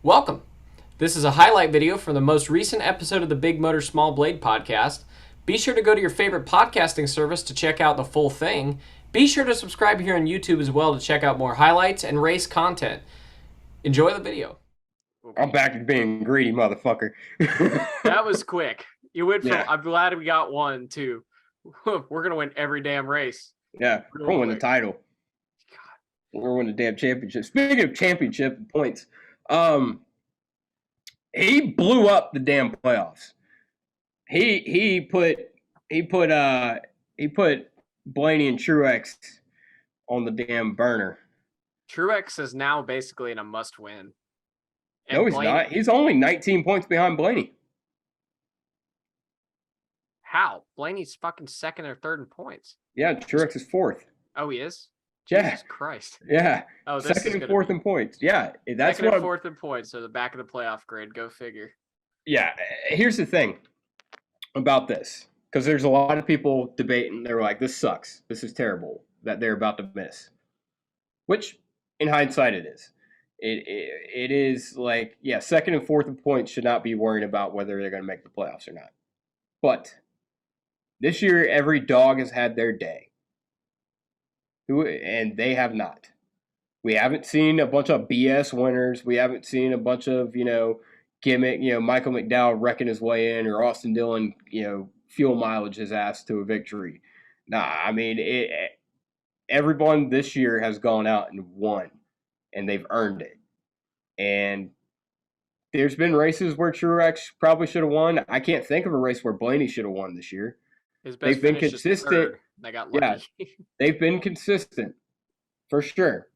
Welcome. This is a highlight video from the most recent episode of the Big Motor Small Blade podcast. Be sure to go to your favorite podcasting service to check out the full thing. Be sure to subscribe here on YouTube as well to check out more highlights and race content. Enjoy the video. I'm back to being greedy, motherfucker. That was quick. You went from, Yeah. I'm glad we got one, to, we're going to win every damn race. Yeah, we're Real going to win the quick. title. God. We're going to win the damn championship. Speaking of championship points, he blew up the damn playoffs. He put Blaney and Truex on the damn burner. Truex is now basically in a must-win. And No, he's Blaney- not. He's only 19 points behind Blaney. How? Blaney's fucking second or third in points. Yeah, Truex is fourth. Oh, he is? Yeah. Jesus Christ. Yeah, Oh, this second is and gonna fourth be in points. Yeah, that's second what. and fourth in points, so the back of the playoff grid. Go figure. Yeah, here's the thing about this, because there's a lot of people debating. They're like, "This sucks. This is terrible that they're about to miss," which, in hindsight, it is. It is like, yeah, second and fourth in points should not be worrying about whether they're going to make the playoffs or not. But this year, every dog has had their day, and they have not. We haven't seen a bunch of BS winners. We haven't seen a bunch of gimmick, Michael McDowell wrecking his way in, or Austin Dillon, fuel mileage his ass to a victory. Nah, I mean, everyone this year has gone out and won, and they've earned it. And there's been races where Truex probably should have won. I can't think of a race where Blaney should have won this year. His best They've been finish is consistent. third. They got lucky. Yeah. They've been consistent, for sure.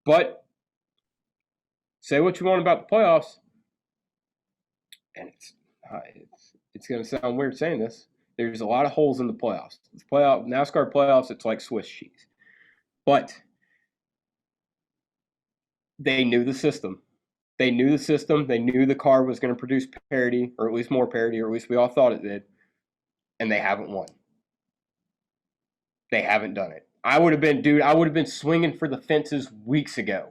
But say what you want about the playoffs, and it's going to sound weird saying this. There's a lot of holes in the playoffs. NASCAR playoffs, it's like Swiss cheese. But they knew the system. They knew the system. They knew the car was going to produce parity, or at least more parity, or at least we all thought it did. And they haven't won. They haven't done it. I would have been swinging for the fences weeks ago,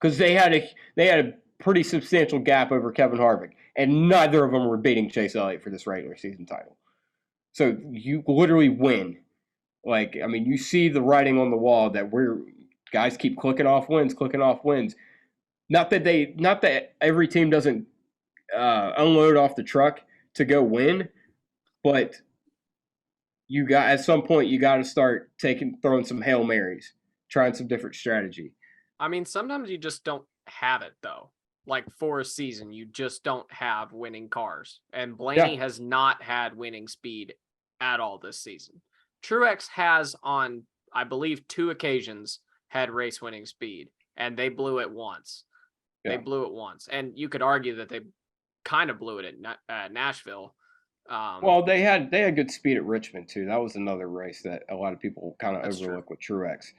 because they had a pretty substantial gap over Kevin Harvick, and neither of them were beating Chase Elliott for this regular season title. So you literally win. Like, I mean, you see the writing on the wall that guys keep clicking off wins. Not that every team doesn't unload off the truck to go win, but at some point you got to start throwing some Hail Marys, trying some different strategy. I mean, sometimes you just don't have it, though. Like, for a season, you just don't have winning cars. And Blaney has not had winning speed at all this season. Truex has, on, I believe, 2 occasions, had race-winning speed, and they blew it once. Yeah. They blew it once. And you could argue that they kind of blew it at Nashville. Well, they had good speed at Richmond, too. That was another race that a lot of people kind of overlook with Truex.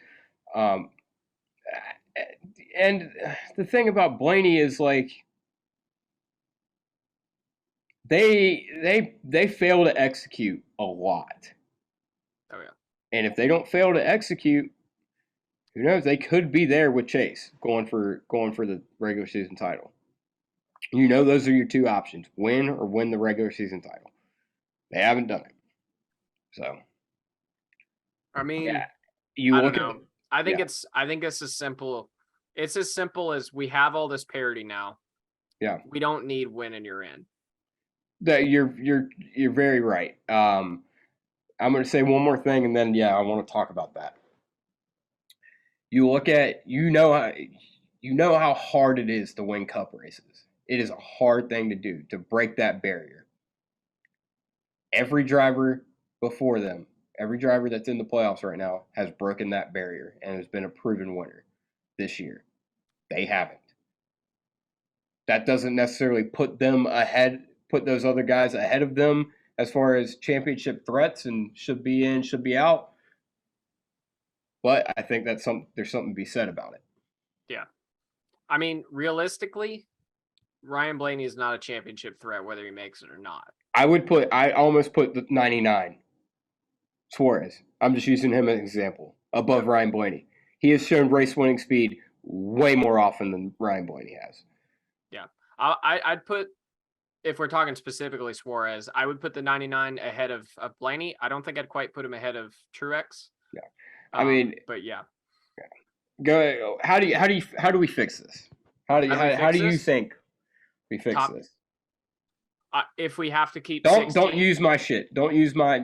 And the thing about Blaney is, like, they fail to execute a lot. Oh yeah. And if they don't fail to execute, who knows? They could be there with Chase going for the regular season title. Those are your two options: win or win the regular season title. They haven't done it. So, I mean, yeah, I don't know. I think it's as simple. It's as simple as we have all this parity now. Yeah. We don't need win and you're in. That you're very right. I'm going to say one more thing, and then I want to talk about that. You look at how hard it is to win cup races. It is a hard thing to do, to break that barrier. Every driver before them, every driver that's in the playoffs right now, has broken that barrier and has been a proven winner this year. They haven't. That doesn't necessarily put those other guys ahead of them as far as championship threats and should be in, should be out. But I think there's something to be said about it. Yeah. I mean, realistically, Ryan Blaney is not a championship threat whether he makes it or not. I almost put the 99 Suarez. I'm just using him as an example, above Ryan Blaney. He has shown race winning speed way more often than Ryan Blaney has. Yeah. I'd put, if we're talking specifically Suarez, I would put the 99 ahead of Blaney. I don't think I'd quite put him ahead of Truex. No. I mean, but yeah. Go. How do we fix this? How do you think we fix this? If we have to keep don't use my shit. Don't use my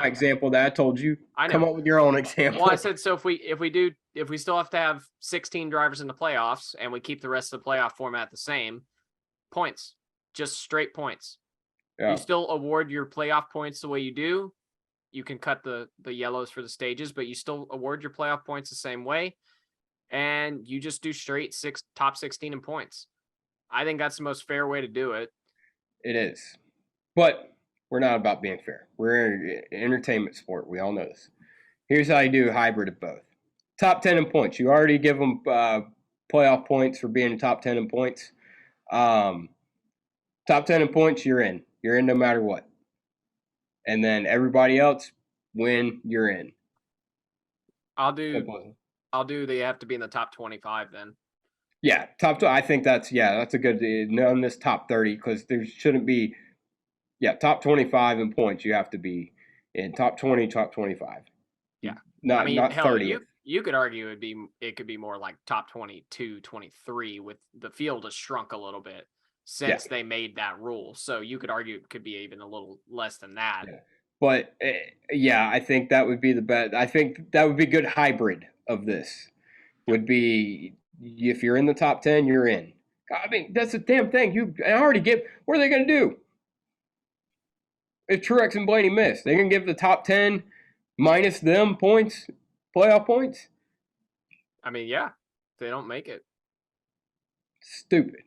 example that I told you. I know. Come up with your own example. Well, I said so. If we still have to have 16 drivers in the playoffs and we keep the rest of the playoff format the same, points, just straight points. Yeah. You still award your playoff points the way you do. You can cut the yellows for the stages, but you still award your playoff points the same way. And you just do straight top 16 in points. I think that's the most fair way to do it. It is. But we're not about being fair. We're an entertainment sport. We all know this. Here's how you do a hybrid of both. Top 10 in points. You already give them playoff points for being top 10 in points. Top 10 in points, you're in. You're in no matter what. And then everybody else, win, you're in. I'll do they have to be in the top 25 then. Yeah, I think that's a good, on this top 30, because there shouldn't be, top 25 in points, you have to be in top 20, top 25. Yeah. Not 30. You could argue it could be more like top 22, 23 with the field has shrunk a little bit since they made that rule. So you could argue it could be even a little less than that. Yeah. But I think that would be the best. I think that would be a good hybrid of this. Would be if you're in the top 10, you're in. I mean, that's the damn thing. I already get. What are they going to do? If Truex and Blaney miss, they're going to give the top 10 minus them points, playoff points. I mean, yeah, if they don't make it. Stupid.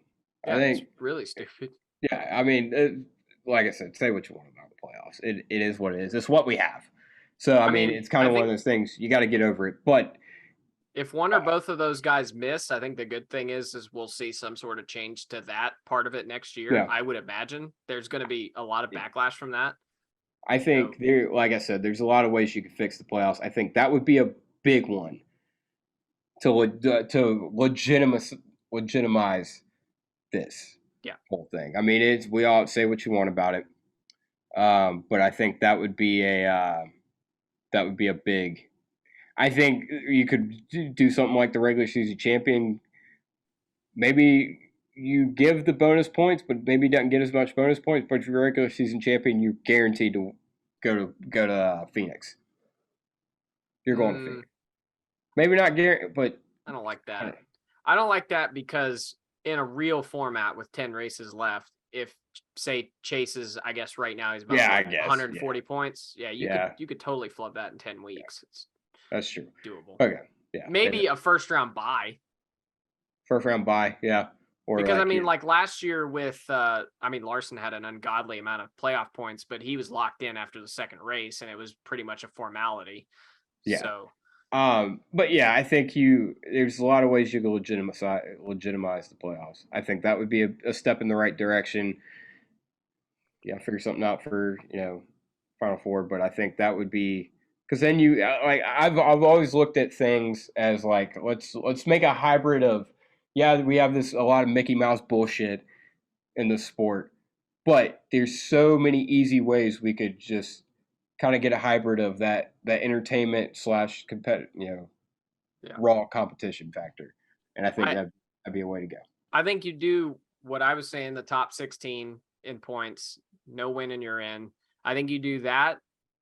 Yeah, I think it's really stupid. Yeah, I mean, like I said, say what you want about the playoffs. It is what it is. It's what we have. So, I mean, it's kind of one of those things. You got to get over it. But if one or both of those guys miss, I think the good thing is we'll see some sort of change to that part of it next year. Yeah. I would imagine there's going to be a lot of backlash from that. I think like I said, there's a lot of ways you could fix the playoffs. I think that would be a big one to legitimize this whole thing. I mean, we all say what you want about it, but I think that would be a big. I think you could do something like the regular season champion. Maybe you give the bonus points, but maybe doesn't get as much bonus points. But if you're a regular season champion, you're guaranteed to go to Phoenix. You're going to Phoenix. Maybe not guaranteed, but I don't like that. I don't like that because in a real format with 10 races left, if say Chase's, I guess right now he's about 140 points. Yeah, you could totally flub that in 10 weeks. That's true. Doable. Okay. Yeah. Maybe a first round bye. First round bye, yeah. Or because like last year with Larson had an ungodly amount of playoff points, but he was locked in after the second race and it was pretty much a formality. Yeah. So but yeah, I think there's a lot of ways you can legitimize the playoffs. I think that would be a step in the right direction. Yeah, figure something out for, Final Four, but I think that would be because then I've always looked at things as like let's make a hybrid of we have a lot of Mickey Mouse bullshit in the sport, but there's so many easy ways we could just kind of get a hybrid of that entertainment / competitive, raw competition factor, and I think that'd be a way to go. I think you do what I was saying: the top 16 in points, no win and you're in. I think you do that,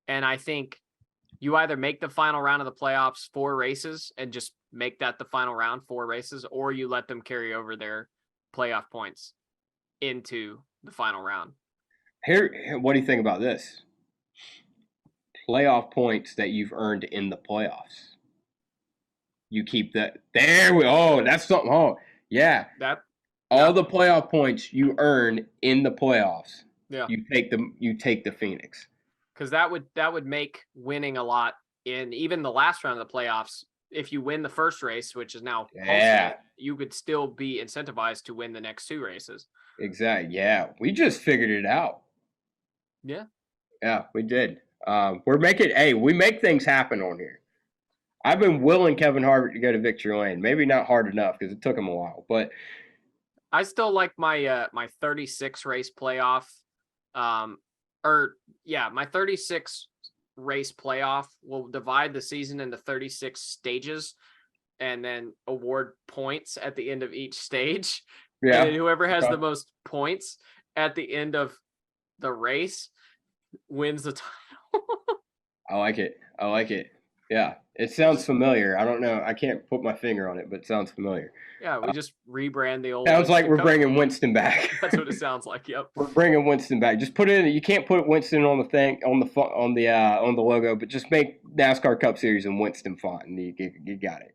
and I think you either make the final round of the playoffs 4 races and just make that the final round 4 races, or you let them carry over their playoff points into the final round. Here, what do you think about this? Playoff points that you've earned in the playoffs. You keep that. That's something. Oh, yeah. All the playoff points you earn in the playoffs. Yeah. You take the Phoenix. Because that would make winning a lot in even the last round of the playoffs. If you win the first race, which is now you could still be incentivized to win the next 2 races. Exactly. Yeah, we just figured it out. Yeah. Yeah, we did. We make things happen on here. I've been willing Kevin Harvick to go to victory lane. Maybe not hard enough because it took him a while, but I still like my my 36 race playoff. My 36 race playoff will divide the season into 36 stages and then award points at the end of each stage. Yeah. And then whoever has Okay. the most points at the end of the race wins the title. I like it. Yeah, it sounds familiar. I don't know. I can't put my finger on it, but it sounds familiar. Yeah, we just rebrand the old. Sounds like Winston we're Cup. bringing Winston back. That's what it sounds like. Yep. We're bringing Winston back. Just put it in. You can't put Winston on the thing on the logo, but just make NASCAR Cup Series in Winston font, and you got it.